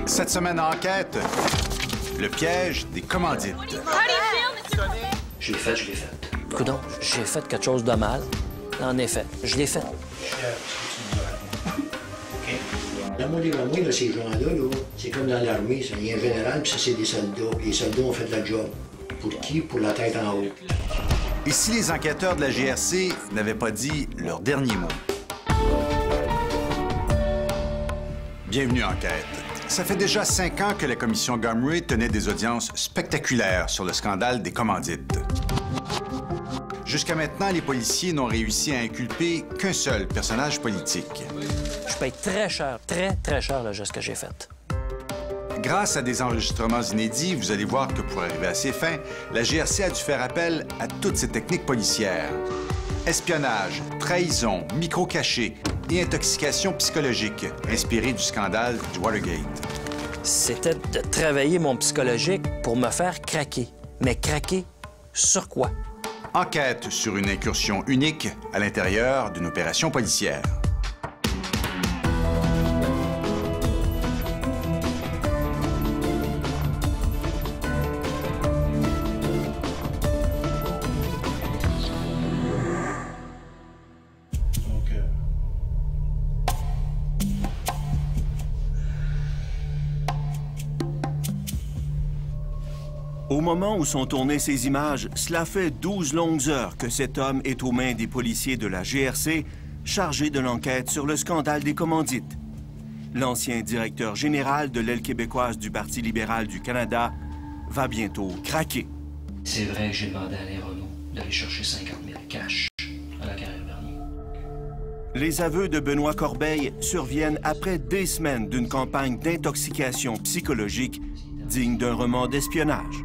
Cette semaine en enquête, le piège des commandites. Je l'ai fait. Coudonc, j'ai fait quelque chose de mal. En effet, je l'ai fait. Dans mon livre à moi, ces gens-là, c'est comme dans l'armée, il y a un général, puis ça, c'est des soldats. Les soldats ont fait la job. Pour qui? Pour la tête en haut. Et si les enquêteurs de la GRC n'avaient pas dit leur dernier mot? Bienvenue à Enquête. Ça fait déjà 5 ans que la commission Gomery tenait des audiences spectaculaires sur le scandale des commandites. Jusqu'à maintenant, les policiers n'ont réussi à inculper qu'un seul personnage politique. Je paye très cher le geste que j'ai fait. Grâce à des enregistrements inédits, vous allez voir que pour arriver à ses fins, la GRC a dû faire appel à toutes ses techniques policières. Espionnage, trahison, micro-caché et intoxication psychologique, inspirée du scandale du Watergate. C'était de travailler mon psychologique pour me faire craquer. Mais craquer sur quoi? Enquête sur une incursion unique à l'intérieur d'une opération policière. Au moment où sont tournées ces images, cela fait 12 longues heures que cet homme est aux mains des policiers de la GRC chargés de l'enquête sur le scandale des commandites. L'ancien directeur général de l'aile québécoise du Parti libéral du Canada va bientôt craquer. C'est vrai que j'ai demandé à Alain Renaud d'aller chercher 50 000 cash à la Carrière-Bernier. Les aveux de Benoît Corbeil surviennent après des semaines d'une campagne d'intoxication psychologique digne d'un roman d'espionnage.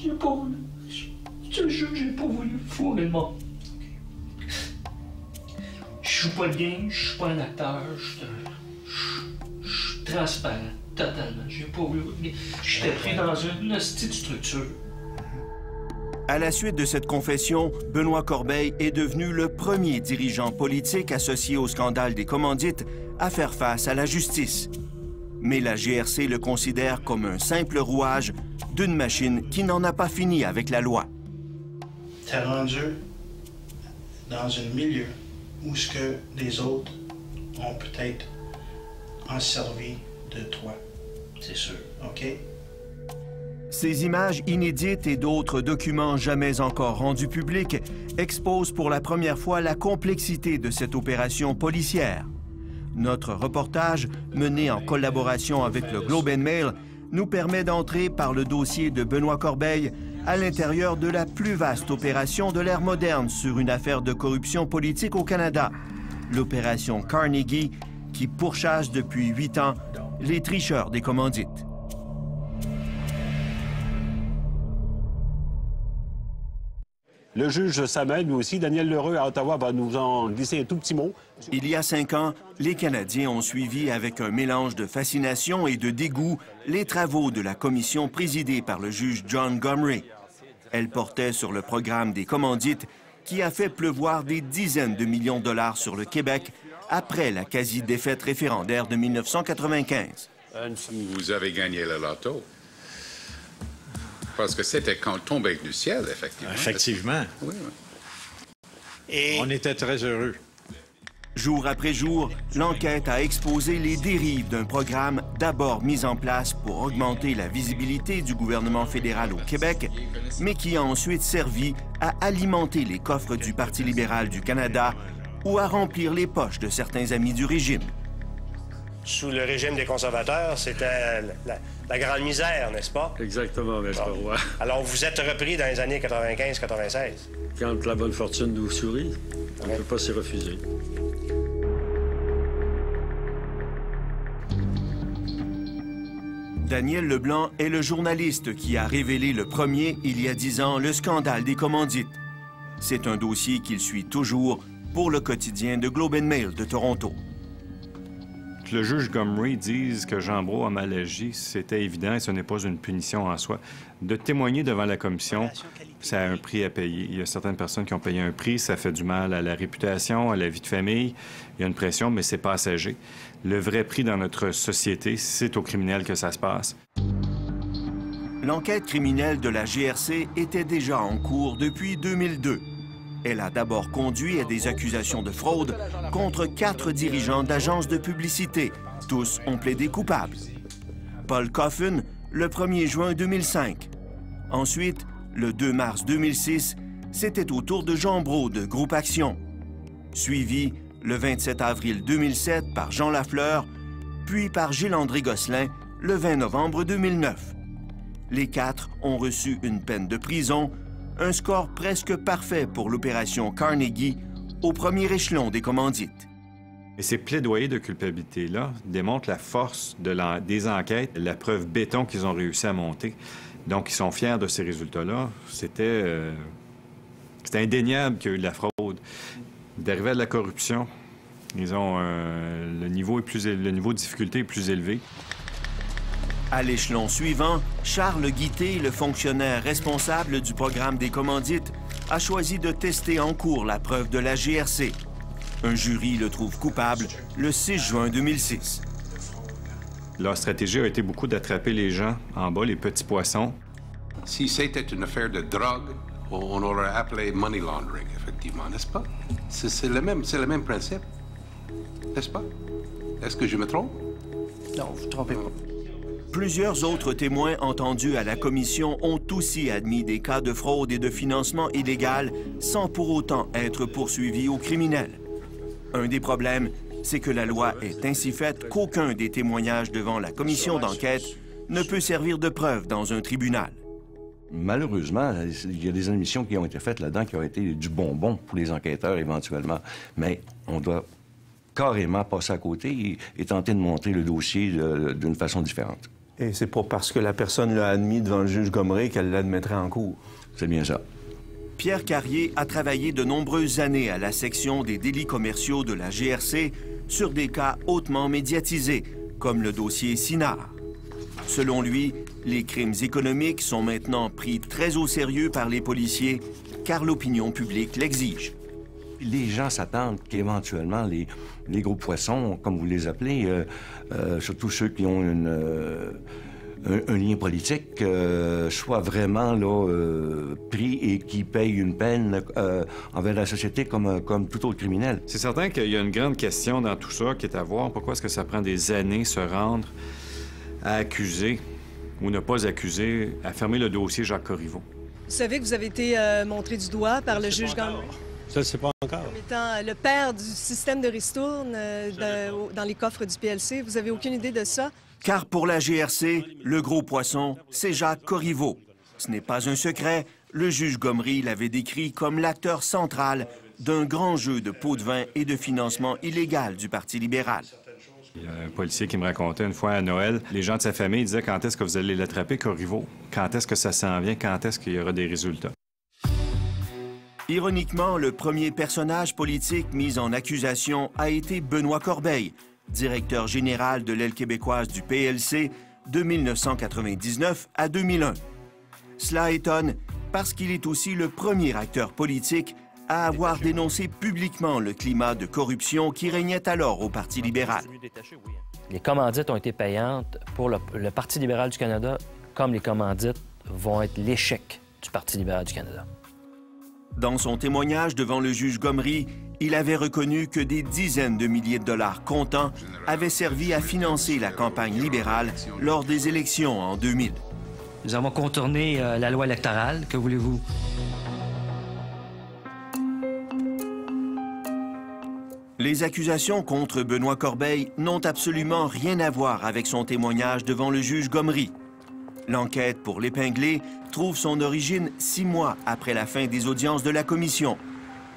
J'ai pas voulu. Je te jure, j'ai pas voulu fourrer le monde. Je joue pas le game, je suis pas un acteur, je suis transparent, totalement. J'ai pas voulu. J'étais pris dans une petite structure. À la suite de cette confession, Benoît Corbeil est devenu le premier dirigeant politique associé au scandale des commandites à faire face à la justice. Mais la GRC le considère comme un simple rouage d'une machine qui n'en a pas fini avec la loi. T'es rendu dans un milieu où ce que les autres ont peut-être en servi de toi. C'est sûr. OK? Ces images inédites et d'autres documents jamais encore rendus publics exposent pour la première fois la complexité de cette opération policière. Notre reportage, mené en collaboration avec le Globe and Mail, nous permet d'entrer par le dossier de Benoît Corbeil à l'intérieur de la plus vaste opération de l'ère moderne sur une affaire de corruption politique au Canada, l'opération Carnegie, qui pourchasse depuis 8 ans les tricheurs des commandites. Le juge s'amène, lui aussi. Daniel Lheureux, à Ottawa, va nous en glisser un tout petit mot. Il y a 5 ans, les Canadiens ont suivi avec un mélange de fascination et de dégoût les travaux de la commission présidée par le juge John Gomery. Elle portait sur le programme des commandites qui a fait pleuvoir des dizaines de millions de dollars sur le Québec après la quasi-défaite référendaire de 1995. Vous avez gagné le loto. Parce que c'était quand tombé du ciel, effectivement. Effectivement. Oui, oui. Et On était très heureux. Jour après jour, l'enquête a exposé les dérives d'un programme d'abord mis en place pour augmenter la visibilité du gouvernement fédéral au Québec, mais qui a ensuite servi à alimenter les coffres du Parti libéral du Canada ou à remplir les poches de certains amis du régime. Sous le régime des conservateurs, c'était la grande misère, n'est-ce pas? Exactement, Maître Roy. Alors, vous êtes repris dans les années 95-96. Quand la bonne fortune nous sourit, on ne peut pas s'y refuser. Daniel Leblanc est le journaliste qui a révélé le premier, il y a 10 ans, le scandale des commandites. C'est un dossier qu'il suit toujours pour le quotidien de Globe and Mail de Toronto. Que le juge Gomery dise que Jean Brault a mal agi, c'était évident et ce n'est pas une punition en soi. De témoigner devant la commission, ça a un prix à payer. Il y a certaines personnes qui ont payé un prix, ça fait du mal à la réputation, à la vie de famille. Il y a une pression, mais c'est passager. Le vrai prix dans notre société, c'est aux criminels que ça se passe. L'enquête criminelle de la GRC était déjà en cours depuis 2002. Elle a d'abord conduit à des accusations de fraude contre 4 dirigeants d'agences de publicité. Tous ont plaidé coupables. Paul Coffin, le 1er juin 2005. Ensuite, le 2 mars 2006, c'était au tour de Jean Brault de Groupe Action. Suivi le 27 avril 2007 par Jean Lafleur, puis par Gilles-André Gosselin le 20 novembre 2009. Les 4 ont reçu une peine de prison, un score presque parfait pour l'opération Carnegie au premier échelon des commandites. Et ces plaidoyers de culpabilité-là démontrent la force des enquêtes, la preuve béton qu'ils ont réussi à monter. Donc, ils sont fiers de ces résultats-là. C'était indéniable qu'il y a eu de la fraude. D'arriver à de la corruption, ils ont le niveau de difficulté est plus élevé. À l'échelon suivant, Charles Guité, le fonctionnaire responsable du programme des commandites, a choisi de tester en cours la preuve de la GRC. Un jury le trouve coupable le 6 juin 2006. Leur stratégie a été beaucoup d'attraper les gens en bas, les petits poissons. Si c'était une affaire de drogue, on aurait appelé money laundering, effectivement, n'est-ce pas? C'est le même principe, n'est-ce pas? Est-ce que je me trompe? Non, vous ne trompez pas. Plusieurs autres témoins entendus à la commission ont aussi admis des cas de fraude et de financement illégal sans pour autant être poursuivis ou criminels. Un des problèmes, c'est que la loi est ainsi faite qu'aucun des témoignages devant la commission d'enquête ne peut servir de preuve dans un tribunal. Malheureusement, il y a des admissions qui ont été faites là-dedans qui ont été du bonbon pour les enquêteurs éventuellement, mais on doit carrément passer à côté et tenter de monter le dossier d'une façon différente. Et c'est pas parce que la personne l'a admis devant le juge Gomery qu'elle l'admettrait en cours. C'est bien ça. Pierre Carrier a travaillé de nombreuses années à la section des délits commerciaux de la GRC sur des cas hautement médiatisés, comme le dossier Sinard. Selon lui, les crimes économiques sont maintenant pris très au sérieux par les policiers, car l'opinion publique l'exige. Les gens s'attendent qu'éventuellement, les gros poissons, comme vous les appelez, surtout ceux qui ont un lien politique, soient vraiment là, pris et qui payent une peine envers la société comme tout autre criminel. C'est certain qu'il y a une grande question dans tout ça qui est à voir. Pourquoi est-ce que ça prend des années se rendre à accuser ou ne pas accuser, à fermer le dossier Jacques Corriveau? Vous savez que vous avez été montré du doigt par le juge Gomery. Ça, c'est pas encore. Comme étant le père du système de ristourne dans les coffres du PLC. Vous avez aucune idée de ça? Car pour la GRC, le gros poisson, c'est Jacques Corriveau. Ce n'est pas un secret, le juge Gomery l'avait décrit comme l'acteur central d'un grand jeu de pots de vin et de financement illégal du Parti libéral. Il y a un policier qui me racontait une fois à Noël, les gens de sa famille disaient « Quand est-ce que vous allez l'attraper, Corriveau? Quand est-ce que ça s'en vient? Quand est-ce qu'il y aura des résultats? » Ironiquement, le premier personnage politique mis en accusation a été Benoît Corbeil, directeur général de l'aile québécoise du PLC de 1999 à 2001. Cela étonne parce qu'il est aussi le premier acteur politique à avoir dénoncé publiquement le climat de corruption qui régnait alors au Parti libéral. Les commandites ont été payantes pour le Parti libéral du Canada, comme les commandites vont être l'échec du Parti libéral du Canada. Dans son témoignage devant le juge Gomery, il avait reconnu que des dizaines de milliers de dollars comptants avaient servi à financer la campagne libérale lors des élections en 2000. Nous avons contourné la loi électorale, que voulez-vous? Les accusations contre Benoît Corbeil n'ont absolument rien à voir avec son témoignage devant le juge Gomery. L'enquête pour l'épingler trouve son origine 6 mois après la fin des audiences de la commission,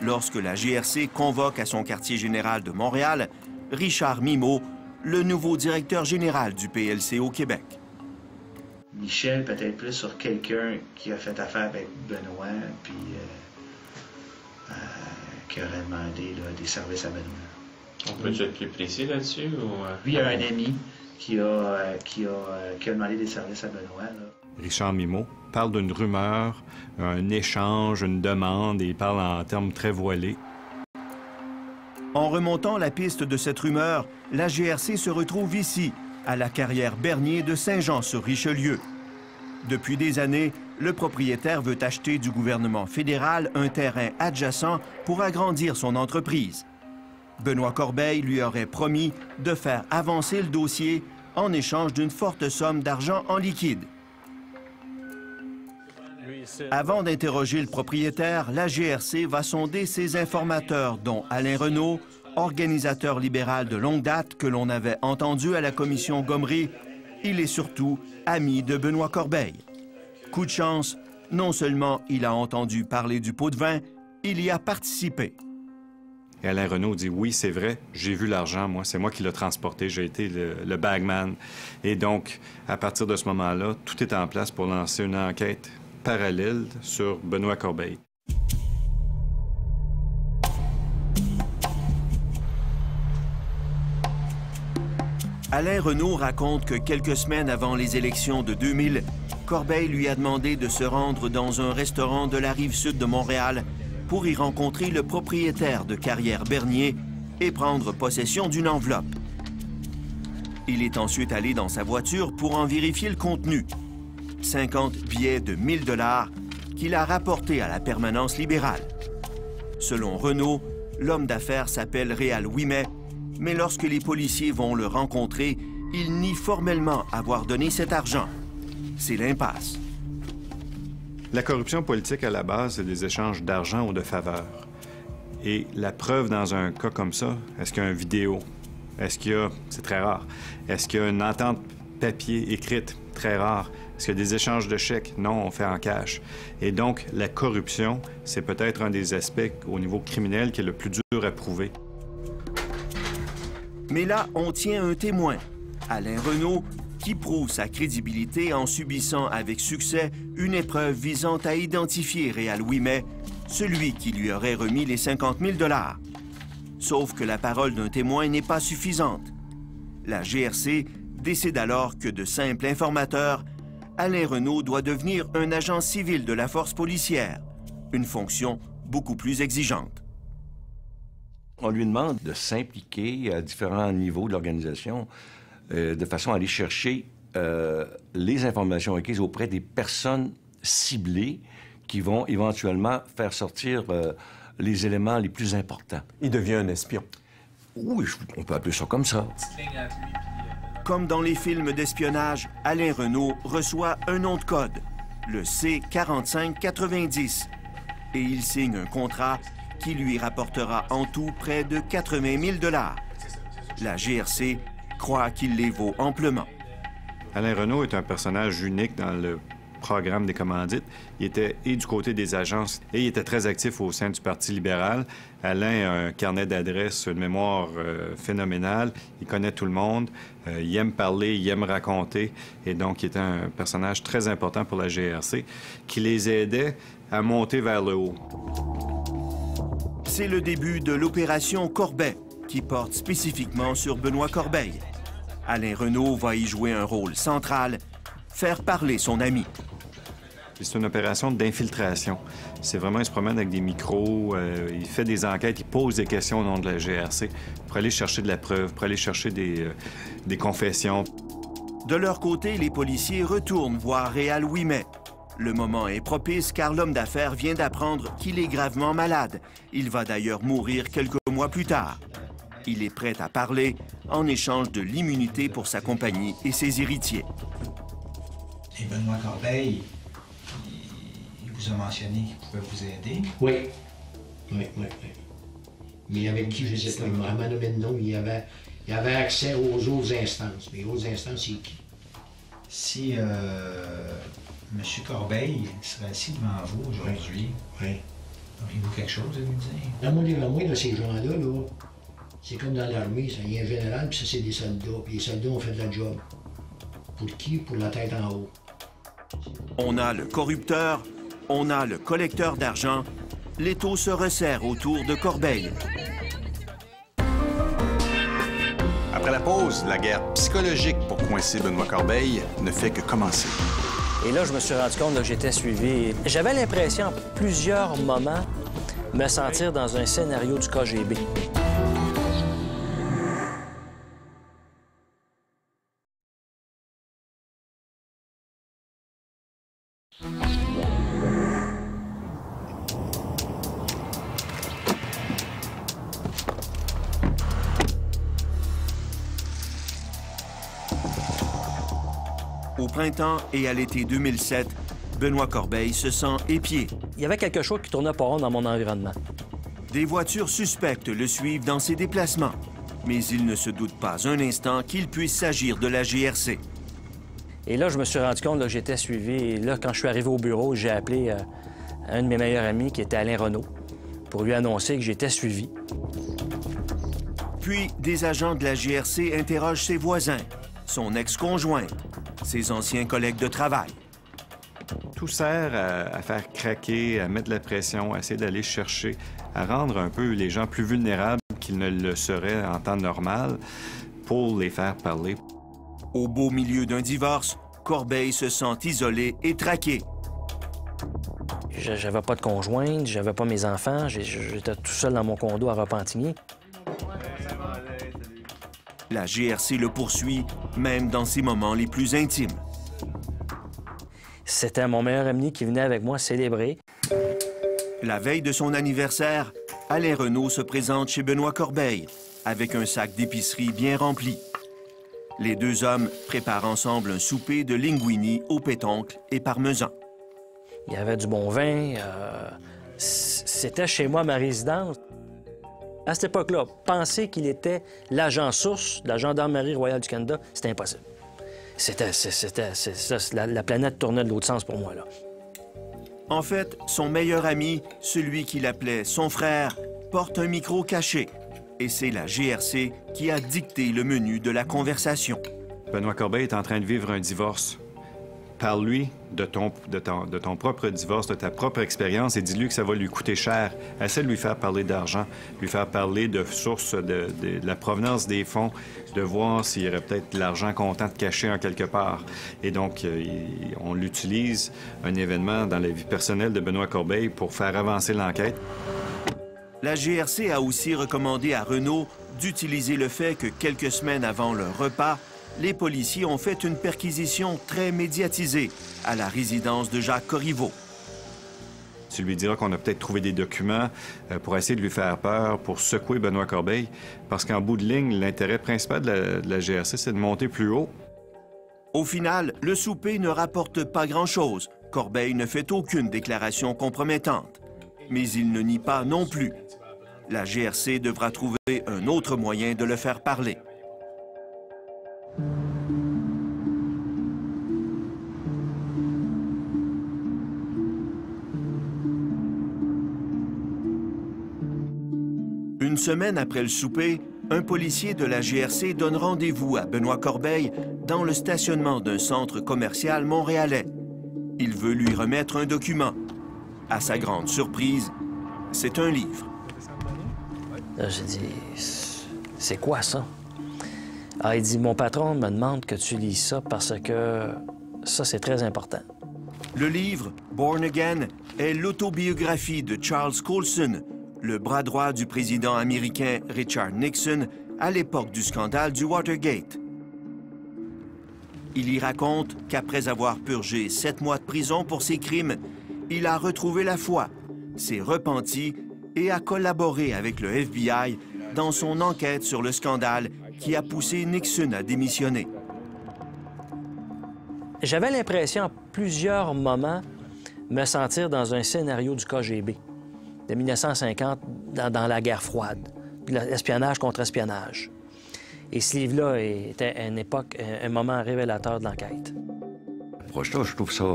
lorsque la GRC convoque à son quartier général de Montréal Richard Mimeau, le nouveau directeur général du PLC au Québec. Michel, peut-être plus sur quelqu'un qui a fait affaire avec Benoît, puis qui aurait demandé là, des services à Benoît. On peut être plus précis là-dessus? Ou... Lui, il a un ami qui a demandé des services à Benoît. Là. Richard Mimeau parle d'une rumeur, un échange, une demande, et il parle en termes très voilés. En remontant la piste de cette rumeur, la GRC se retrouve ici, à la carrière Bernier de Saint-Jean-sur-Richelieu. Depuis des années, le propriétaire veut acheter du gouvernement fédéral un terrain adjacent pour agrandir son entreprise. Benoît Corbeil lui aurait promis de faire avancer le dossier en échange d'une forte somme d'argent en liquide. Avant d'interroger le propriétaire, la GRC va sonder ses informateurs, dont Alain Renault, organisateur libéral de longue date que l'on avait entendu à la commission Gomery. Il est surtout ami de Benoît Corbeil. Coup de chance, non seulement il a entendu parler du pot de vin, il y a participé. Et Alain Renault dit « Oui, c'est vrai, j'ai vu l'argent, moi. C'est moi qui l'ai transporté. J'ai été le bagman. » Et donc, à partir de ce moment-là, tout est en place pour lancer une enquête parallèle sur Benoît Corbeil. Alain Renault raconte que quelques semaines avant les élections de 2000, Corbeil lui a demandé de se rendre dans un restaurant de la Rive-Sud de Montréal pour y rencontrer le propriétaire de Carrière Bernier et prendre possession d'une enveloppe. Il est ensuite allé dans sa voiture pour en vérifier le contenu. 50 billets de 1000 $ qu'il a rapportés à la permanence libérale. Selon Renault, l'homme d'affaires s'appelle Réal Ouimet, mais lorsque les policiers vont le rencontrer, il nie formellement avoir donné cet argent. C'est l'impasse. La corruption politique, à la base, c'est des échanges d'argent ou de faveurs. Et la preuve dans un cas comme ça, est-ce qu'il y a une vidéo? Est-ce qu'il y a... C'est très rare. Est-ce qu'il y a une entente papier écrite? Très rare. Est-ce qu'il y a des échanges de chèques? Non, on fait en cash. Et donc, la corruption, c'est peut-être un des aspects au niveau criminel qui est le plus dur à prouver. Mais là, on tient un témoin, Alain Renault, qui prouve sa crédibilité en subissant avec succès une épreuve visant à identifier Réal Ouimet, celui qui lui aurait remis les 50 000 $. Sauf que la parole d'un témoin n'est pas suffisante. La GRC décide alors que de simple informateur, Alain Renault doit devenir un agent civil de la force policière, une fonction beaucoup plus exigeante. On lui demande de s'impliquer à différents niveaux de l'organisation de façon à aller chercher les informations requises auprès des personnes ciblées qui vont éventuellement faire sortir les éléments les plus importants. Il devient un espion. Oui, on peut appeler ça comme ça. Comme dans les films d'espionnage, Alain Renault reçoit un nom de code, le C-4590, et il signe un contrat qui lui rapportera en tout près de 80 000 $. La GRC croit qu'il les vaut amplement. Alain Renault est un personnage unique dans le programme des commandites. Il était et du côté des agences et il était très actif au sein du Parti libéral. Alain a un carnet d'adresses, une mémoire phénoménale. Il connaît tout le monde. Il aime parler, il aime raconter. Et donc, il était un personnage très important pour la GRC qui les aidait à monter vers le haut. C'est le début de l'opération Corbet, qui porte spécifiquement sur Benoît Corbeil. Alain Renault va y jouer un rôle central, faire parler son ami. C'est une opération d'infiltration. C'est vraiment, il se promène avec des micros, il fait des enquêtes, il pose des questions au nom de la GRC pour aller chercher de la preuve, pour aller chercher des confessions. De leur côté, les policiers retournent voir Réal Ouimet. Le moment est propice car l'homme d'affaires vient d'apprendre qu'il est gravement malade. Il va d'ailleurs mourir quelques mois plus tard. Il est prêt à parler en échange de l'immunité pour sa compagnie et ses héritiers. Et Benoît Corbeil, il vous a mentionné qu'il pouvait vous aider? Oui. Mais avec qui je sais pas, il m'a vraiment nommé de nom. Il avait accès aux autres instances. Mais les autres instances, c'est qui? Si M. Corbeil serait assis devant vous aujourd'hui, auriez-vous quelque chose à lui dire? Moi, là, ces gens-là, là, c'est comme dans l'armée, il y a un général, puis ça, c'est des soldats. Puis les soldats ont fait la job. Pour qui? Pour la tête en haut. On a le corrupteur, on a le collecteur d'argent. L'étau se resserre autour de Corbeil. Après la pause, la guerre psychologique pour coincer Benoît Corbeil ne fait que commencer. Et là, je me suis rendu compte que j'étais suivi. J'avais l'impression, en plusieurs moments, me sentir dans un scénario du KGB. Au printemps et à l'été 2007, Benoît Corbeil se sent épié. Il y avait quelque chose qui tournait pas rond dans mon environnement. Des voitures suspectes le suivent dans ses déplacements, mais il ne se doute pas un instant qu'il puisse s'agir de la GRC. Et là, je me suis rendu compte que j'étais suivi. Et là, quand je suis arrivé au bureau, j'ai appelé un de mes meilleurs amis, qui était Alain Renaud, pour lui annoncer que j'étais suivi. Puis, des agents de la GRC interrogent ses voisins, son ex-conjointe, ses anciens collègues de travail. Tout sert à faire craquer, à mettre de la pression, à essayer d'aller chercher, à rendre un peu les gens plus vulnérables qu'ils ne le seraient en temps normal pour les faire parler. Au beau milieu d'un divorce, Corbeil se sent isolé et traqué. J'avais pas de conjointe, j'avais pas mes enfants, j'étais tout seul dans mon condo à Repentigny. La GRC le poursuit, même dans ses moments les plus intimes. C'était mon meilleur ami qui venait avec moi célébrer. La veille de son anniversaire, Alain Renaud se présente chez Benoît Corbeil avec un sac d'épicerie bien rempli. Les deux hommes préparent ensemble un souper de linguini au pétoncle et parmesan. Il y avait du bon vin. C'était chez moi ma résidence. À cette époque-là, penser qu'il était l'agent source de la Gendarmerie royale du Canada, c'était impossible. La planète tournait de l'autre sens pour moi, là. En fait, son meilleur ami, celui qu'il appelait son frère, porte un micro caché. Et c'est la GRC qui a dicté le menu de la conversation. Benoît Corbeil est en train de vivre un divorce. Parle-lui de ton propre divorce, de ta propre expérience et dis-lui que ça va lui coûter cher. Essaie de lui faire parler d'argent, lui faire parler de sources, de la provenance des fonds, de voir s'il y aurait peut-être de l'argent comptant de cacher en quelque part. Et donc, on l'utilise, un événement dans la vie personnelle de Benoît Corbeil pour faire avancer l'enquête. La GRC a aussi recommandé à Renaud d'utiliser le fait que quelques semaines avant leur repas, les policiers ont fait une perquisition très médiatisée à la résidence de Jacques Corriveau. Tu lui diras qu'on a peut-être trouvé des documents pour essayer de lui faire peur, pour secouer Benoît Corbeil, parce qu'en bout de ligne, l'intérêt principal de la GRC, c'est de monter plus haut. Au final, le souper ne rapporte pas grand-chose. Corbeil ne fait aucune déclaration compromettante. Mais il ne nie pas non plus. La GRC devra trouver un autre moyen de le faire parler. Une semaine après le souper, un policier de la GRC donne rendez-vous à Benoît Corbeil dans le stationnement d'un centre commercial montréalais. Il veut lui remettre un document. À sa grande surprise, c'est un livre. Là, j'ai dit, c'est quoi ça? Ah, il dit, mon patron me demande que tu lises ça parce que ça, c'est très important. Le livre, Born Again, est l'autobiographie de Charles Colson, le bras droit du président américain Richard Nixon à l'époque du scandale du Watergate. Il y raconte qu'après avoir purgé 7 mois de prison pour ses crimes, il a retrouvé la foi, s'est repenti et a collaboré avec le FBI dans son enquête sur le scandale qui a poussé Nixon à démissionner. J'avais l'impression, à plusieurs moments, me sentir dans un scénario du KGB de 1950, dans la guerre froide, l'espionnage contre espionnage. Et ce livre-là était une époque, un moment révélateur de l'enquête. Approche-là, je trouve ça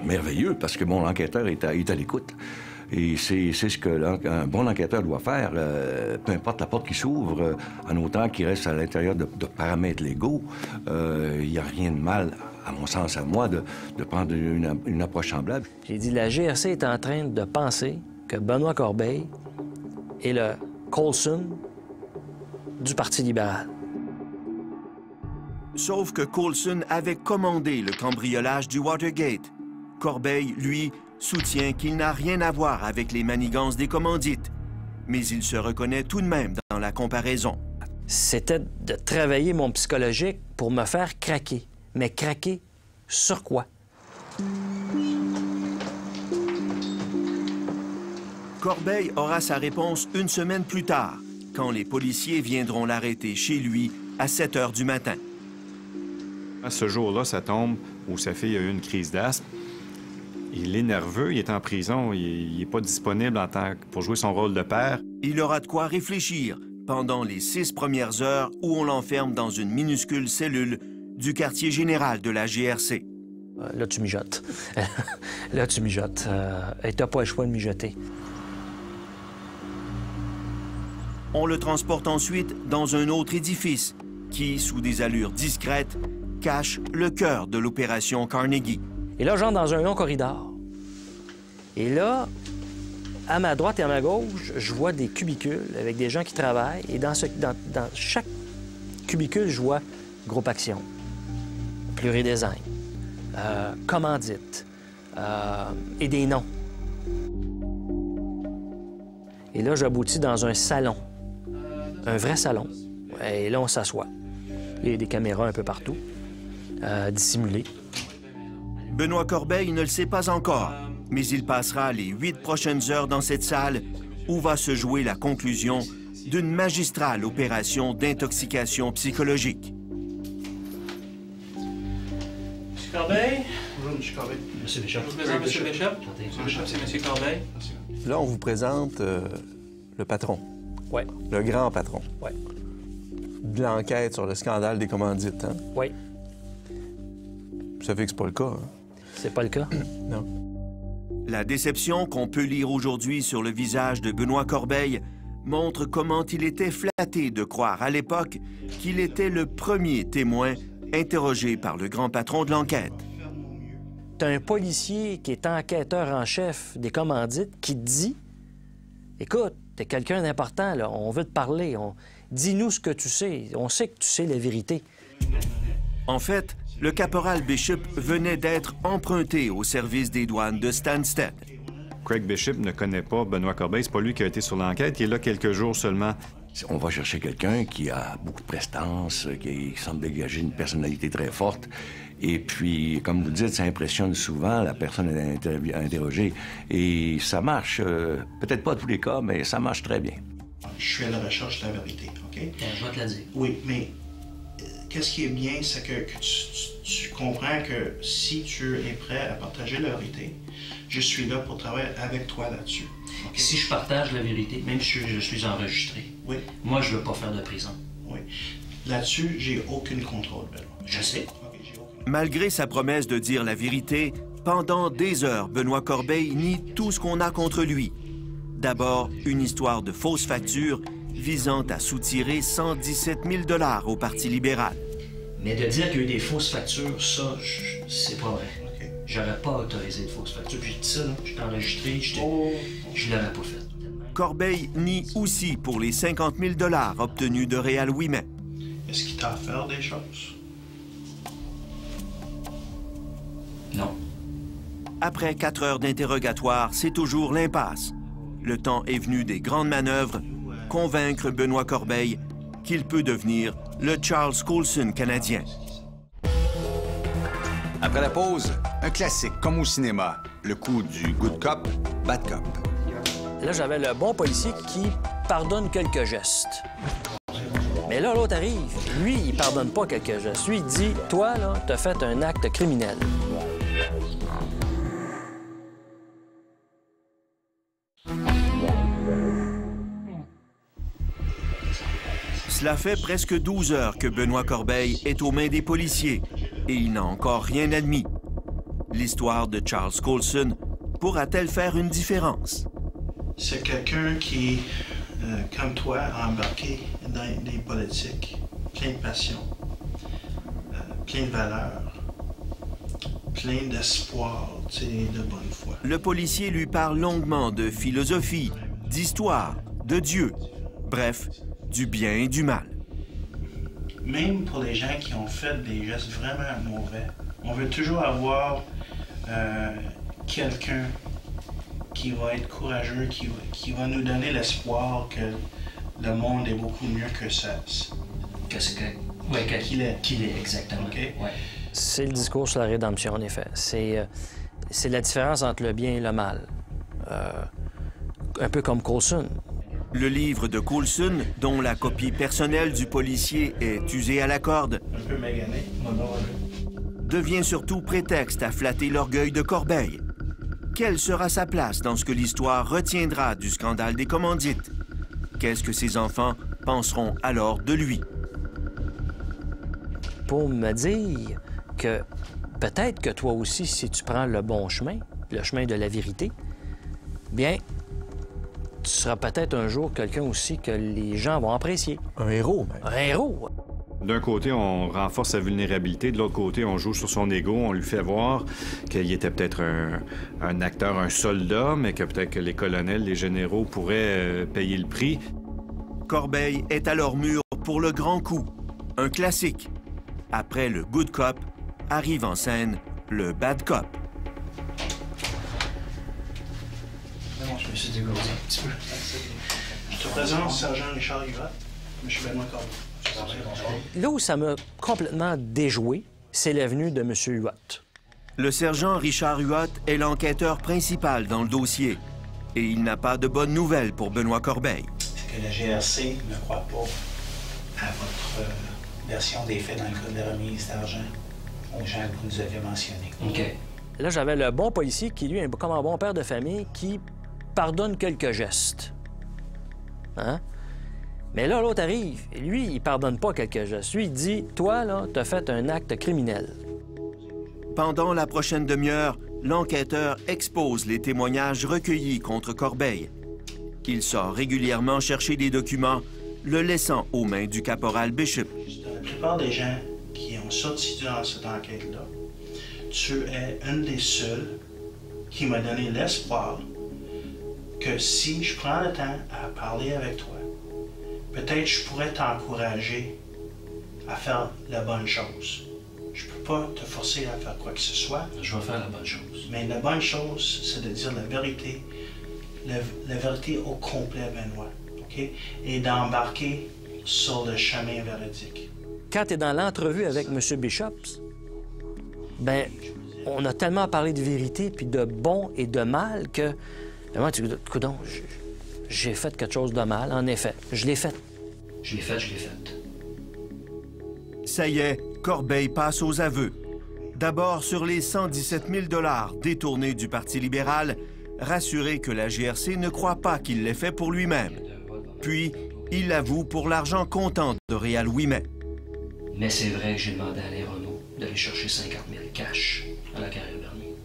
merveilleux parce que mon enquêteur est à l'écoute. Et c'est ce qu'un bon enquêteur doit faire, peu importe la porte qui s'ouvre, en autant qu'il reste à l'intérieur de paramètres légaux. Il n'y a rien de mal, à mon sens, à moi, de prendre une approche semblable. J'ai dit, la GRC est en train de penser que Benoît Corbeil est le Colson du Parti libéral. Sauf que Coulson avait commandé le cambriolage du Watergate. Corbeil, lui, soutient qu'il n'a rien à voir avec les manigances des commandites. Mais il se reconnaît tout de même dans la comparaison. C'était de travailler mon psychologique pour me faire craquer. Mais craquer sur quoi? Corbeil aura sa réponse une semaine plus tard, quand les policiers viendront l'arrêter chez lui à 7 heures du matin. À ce jour-là, ça tombe où sa fille a eu une crise d'asthme. Il est nerveux, il est en prison, il n'est pas disponible pour jouer son rôle de père. Il aura de quoi réfléchir pendant les 6 premières heures où on l'enferme dans une minuscule cellule du quartier général de la GRC. Là, tu mijotes. Là, tu mijotes. Et t'as pas le choix de mijoter. On le transporte ensuite dans un autre édifice qui, sous des allures discrètes, cache le cœur de l'opération Carnegie. Et là, j'entre dans un long corridor. Et là, à ma droite et à ma gauche, je vois des cubicules avec des gens qui travaillent. Et dans chaque cubicule, je vois Groupe Action, Pluridesign, Commandite et des noms. Et là, j'aboutis dans un salon, un vrai salon. Et là, on s'assoit. Il y a des caméras un peu partout, dissimulées. Benoît Corbeil ne le sait pas encore, mais il passera les 8 prochaines heures dans cette salle où va se jouer la conclusion d'une magistrale opération d'intoxication psychologique. M. Corbeil? Bonjour, M. Corbeil. M. Bishop. Je vous présente M. Bishop. M. Bishop, c'est M. Corbeil. Là, on vous présente le patron. Oui. Le grand patron. Oui. De l'enquête sur le scandale des commandites, hein? Oui. Vous savez que c'est pas le cas, hein? C'est pas le cas? Non. La déception qu'on peut lire aujourd'hui sur le visage de Benoît Corbeil montre comment il était flatté de croire à l'époque qu'il était le premier témoin interrogé par le grand patron de l'enquête. T'as un policier qui est enquêteur en chef des commandites qui te dit « Écoute, t'es quelqu'un d'important, là, on veut te parler, dis-nous ce que tu sais, on sait que tu sais la vérité. » En fait, le caporal Bishop venait d'être emprunté au service des douanes de Stansted. Craig Bishop ne connaît pas Benoît Corbeil, c'est pas lui qui a été sur l'enquête, il est là quelques jours seulement. On va chercher quelqu'un qui a beaucoup de prestance, qui semble dégager une personnalité très forte. Et puis, comme vous dites, ça impressionne souvent la personne interrogée. Et ça marche, peut-être pas à tous les cas, mais ça marche très bien. Je suis à la recherche de la vérité, OK? Je vais te la dire. Oui, mais qu'est-ce qui est bien, c'est que tu comprends que si tu es prêt à partager la vérité, je suis là pour travailler avec toi là-dessus. Okay? Si je partage la vérité, même si je suis enregistré, oui. Moi, je veux pas faire de prison. Oui. Là-dessus, j'ai aucun contrôle, Benoît. Je sais. Malgré sa promesse de dire la vérité, pendant des heures, Benoît Corbeil nie tout ce qu'on a contre lui. D'abord, une histoire de fausses factures visant à soutirer 117 000 $ au Parti libéral. Mais de dire qu'il y a eu des fausses factures, ça, c'est pas vrai. Okay. J'aurais pas autorisé de fausses factures. Puis je dis ça, j'étais enregistré, je l'aurais pas fait. Corbeil nie aussi pour les 50 000 $ obtenus de Réal Ouimet. Est-ce qu'il t'a offert des choses? Non. Après 4 heures d'interrogatoire, c'est toujours l'impasse. Le temps est venu des grandes manœuvres, convaincre Benoît Corbeil qu'il peut devenir le Charles Coulson canadien. Après la pause, un classique comme au cinéma, le coup du good cop, bad cop. Là, j'avais le bon policier qui pardonne quelques gestes. Mais là, l'autre arrive. Lui, il pardonne pas quelques gestes. Lui, il dit, toi, là, t'as fait un acte criminel. Cela fait presque 12 heures que Benoît Corbeil est aux mains des policiers et il n'a encore rien admis. L'histoire de Charles Coulson pourra-t-elle faire une différence? C'est quelqu'un qui, comme toi, a embarqué dans des politiques, plein de passion, plein de valeurs, plein d'espoir, de bonne foi. Le policier lui parle longuement de philosophie, d'histoire, de Dieu, bref, du bien et du mal. même pour les gens qui ont fait des gestes vraiment mauvais, on veut toujours avoir quelqu'un qui va être courageux, qui va nous donner l'espoir que le monde est beaucoup mieux que ça. Qu'il est, exactement. Okay? Ouais. C'est le discours sur la rédemption, en effet. C'est la différence entre le bien et le mal. Un peu comme Coulson. Le livre de Coulson, dont la copie personnelle du policier est usée à la corde, un peu magané, devient surtout prétexte à flatter l'orgueil de Corbeil. Quelle sera sa place dans ce que l'histoire retiendra du scandale des commandites? Qu'est-ce que ses enfants penseront alors de lui? Pour me dire que peut-être que toi aussi, si tu prends le bon chemin, le chemin de la vérité, bien, tu seras peut-être un jour quelqu'un aussi que les gens vont apprécier. Un héros, même. Un héros. D'un côté, on renforce sa vulnérabilité. De l'autre côté, on joue sur son ego. On lui fait voir qu'il était peut-être un acteur, un soldat, mais que peut-être que les colonels, les généraux pourraient payer le prix. Corbeil est alors mûr pour le grand coup, un classique. Après le good cop, arrive en scène le bad cop. Non, je me suis dégourdé un petit peu. Je te présente Sergent Richard Huot, M. Benoît Corbeil. Là où ça m'a complètement déjoué, c'est l'avenue de M. Huot. Le sergent Richard Huot est l'enquêteur principal dans le dossier. Et il n'a pas de bonnes nouvelles pour Benoît Corbeil. C'est que la GRC ne croit pas à votre version des faits dans le cas de la remise d'argent aux gens que vous nous avez mentionnés. OK. Là, j'avais le bon policier qui, lui, comme un bon père de famille, qui pardonne quelques gestes. Hein? Mais là, l'autre arrive, et lui, il pardonne pas quelques gestes. Lui, il dit, toi, là, t'as fait un acte criminel. Pendant la prochaine demi-heure, l'enquêteur expose les témoignages recueillis contre Corbeil. Il sort régulièrement chercher des documents, le laissant aux mains du caporal Bishop. La plupart des gens qui ont sorti dans cette enquête-là, tu es un des seuls qui m'a donné l'espoir que si je prends le temps à parler avec toi, peut-être je pourrais t'encourager à faire la bonne chose. Je peux pas te forcer à faire quoi que ce soit. Je vais faire la bonne chose. Mais la bonne chose, c'est de dire la vérité, la vérité au complet, Benoît, OK? Et d'embarquer sur le chemin véridique. Quand tu es dans l'entrevue avec M. Bishop, ben, on a tellement parlé de vérité, puis de bon et de mal, que... Ben, moi, tu dis, coudonc, j'ai fait quelque chose de mal, en effet. Je l'ai fait. Je l'ai fait. Ça y est, Corbeil passe aux aveux. D'abord sur les 117 000 $ détournés du Parti libéral, rassuré que la GRC ne croit pas qu'il l'ait fait pour lui-même. Puis, il avoue pour l'argent comptant de Réal Ouimet. Mais c'est vrai que j'ai demandé à Alain Renault d'aller chercher 50 000 cash à la carrière Bernier.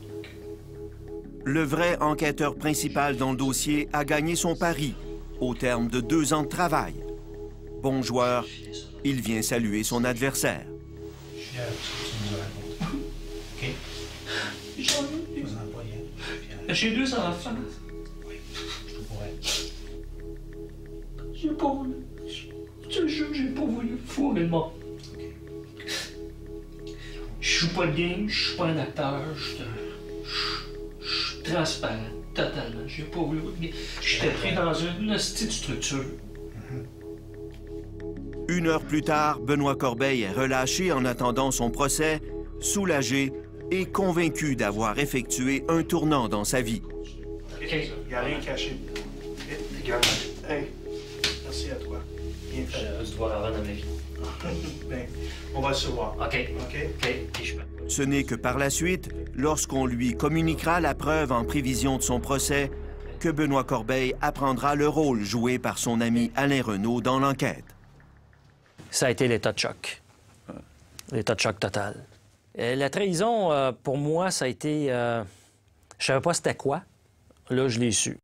Le vrai enquêteur principal dans le dossier a gagné son pari, au terme de 2 ans de travail. Bon joueur, il vient saluer son adversaire. Je suis fier de ce que tu nous as raconté. OK? J'ai 2 enfants. Oui, je te pourrais. J'ai pas voulu. Je te jure, j'ai pas voulu fourrer le monde. Je joue pas de game, je suis pas un acteur, je suis transparent, totalement. J'ai pas voulu. J'étais pris dans une petite structure. 1 heure plus tard, Benoît Corbeil est relâché en attendant son procès, soulagé et convaincu d'avoir effectué un tournant dans sa vie. OK. Il n'y a rien caché. Hey, merci à toi. Bien fait. Je dois avoir dans ma vie. Bien, on va se voir. OK. Ce n'est que par la suite, lorsqu'on lui communiquera la preuve en prévision de son procès, que Benoît Corbeil apprendra le rôle joué par son ami Alain Renault dans l'enquête. Ça a été l'état de choc. L'état de choc total. La trahison, pour moi, ça a été... je savais pas c'était quoi. Là, je l'ai su.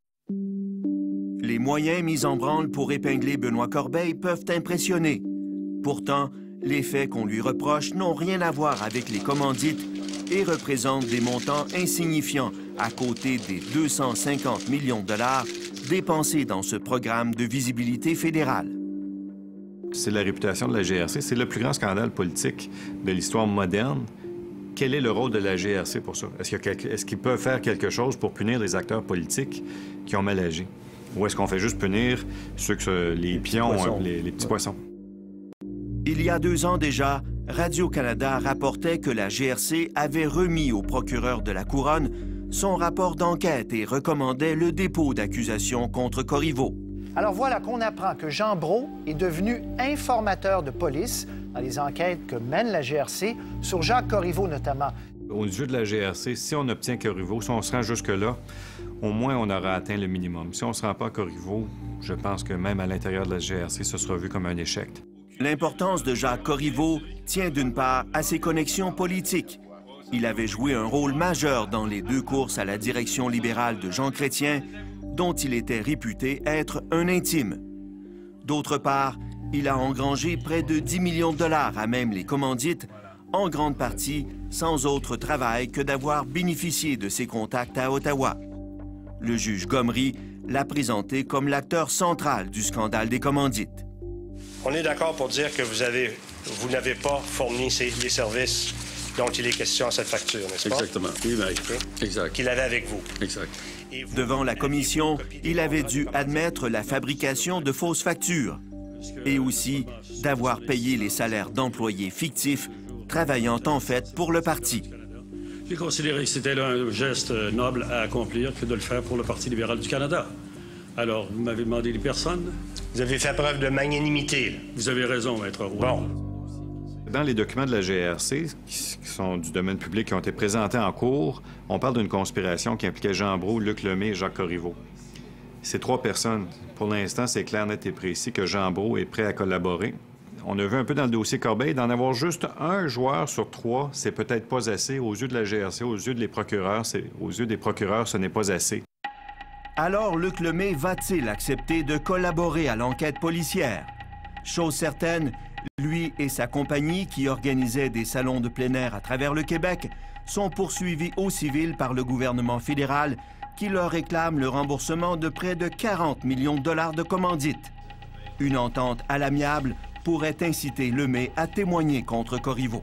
Les moyens mis en branle pour épingler Benoît Corbeil peuvent impressionner. Pourtant, les faits qu'on lui reproche n'ont rien à voir avec les commandites et représentent des montants insignifiants à côté des 250 millions de $ dépensés dans ce programme de visibilité fédérale. C'est la réputation de la GRC. C'est le plus grand scandale politique de l'histoire moderne. Quel est le rôle de la GRC pour ça? Est-ce qu'ils peuvent faire quelque chose pour punir les acteurs politiques qui ont mal agi? Ou est-ce qu'on fait juste punir ceux que les pions, les petits poissons? Il y a 2 ans déjà, Radio-Canada rapportait que la GRC avait remis au procureur de la Couronne son rapport d'enquête et recommandait le dépôt d'accusation contre Corriveau. Alors voilà qu'on apprend que Jean Brault est devenu informateur de police dans les enquêtes que mène la GRC sur Jacques Corriveau notamment. Aux yeux de la GRC, si on obtient Corriveau, si on se rend jusque-là, au moins on aura atteint le minimum. Si on ne se rend pas à Corriveau, je pense que même à l'intérieur de la GRC, ce sera vu comme un échec. L'importance de Jacques Corriveau tient d'une part à ses connexions politiques. Il avait joué un rôle majeur dans les 2 courses à la direction libérale de Jean Chrétien, dont il était réputé être un intime. D'autre part, il a engrangé près de 10 millions de dollars à même les commandites, en grande partie sans autre travail que d'avoir bénéficié de ses contacts à Ottawa. Le juge Gomery l'a présenté comme l'acteur central du scandale des commandites. On est d'accord pour dire que vous n'avez pas fourni les services dont il est question à cette facture, n'est-ce pas? Exactement. Oui, bien. Exact. Qu'il avait avec vous. Exact. Devant la commission, il avait dû admettre la fabrication de fausses factures et aussi d'avoir payé les salaires d'employés fictifs travaillant en fait pour le parti. J'ai considéré que c'était un geste noble à accomplir que de le faire pour le Parti libéral du Canada. Alors, vous m'avez demandé les personnes. Vous avez fait preuve de magnanimité. Là. Vous avez raison, Maître Roy. Bon. Dans les documents de la GRC, qui sont du domaine public, qui ont été présentés en cours, on parle d'une conspiration qui impliquait Jean Brault, Luc Lemay et Jacques Corriveau. Ces 3 personnes, pour l'instant, c'est clair, net et précis que Jean Brault est prêt à collaborer. On a vu un peu dans le dossier Corbeil, d'en avoir juste un joueur sur 3, c'est peut-être pas assez. Aux yeux de la GRC, aux yeux des procureurs, ce n'est pas assez. Alors, Luc Lemay va-t-il accepter de collaborer à l'enquête policière? Chose certaine, lui et sa compagnie, qui organisaient des salons de plein air à travers le Québec, sont poursuivis au civil par le gouvernement fédéral qui leur réclame le remboursement de près de 40 millions de dollars de commandite. Une entente à l'amiable pourrait inciter Lemay à témoigner contre Corriveau.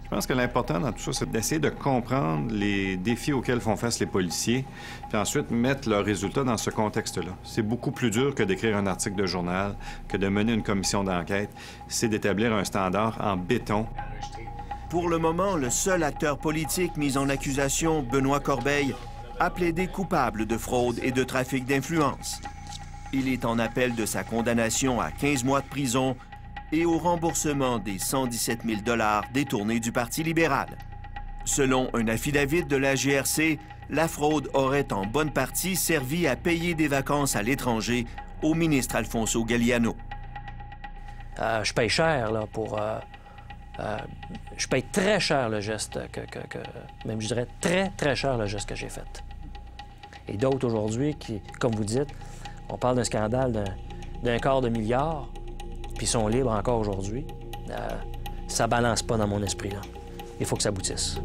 Je pense que l'important dans tout ça, c'est d'essayer de comprendre les défis auxquels font face les policiers, puis ensuite mettre leurs résultats dans ce contexte-là. C'est beaucoup plus dur que d'écrire un article de journal, que de mener une commission d'enquête. C'est d'établir un standard en béton. Pour le moment, le seul acteur politique mis en accusation, Benoît Corbeil, a plaidé coupable de fraude et de trafic d'influence. Il est en appel de sa condamnation à 15 mois de prison et au remboursement des 117 000 $ détournés du Parti libéral. Selon un affidavit de la GRC, la fraude aurait en bonne partie servi à payer des vacances à l'étranger au ministre Alfonso Galliano. Je paye cher là, pour... je paye très cher le geste même je dirais très cher le geste que j'ai fait. Et d'autres aujourd'hui qui, comme vous dites, on parle d'un scandale d'un quart de milliard, puis ils sont libres encore aujourd'hui. Ça balance pas dans mon esprit, là. Il faut que ça aboutisse.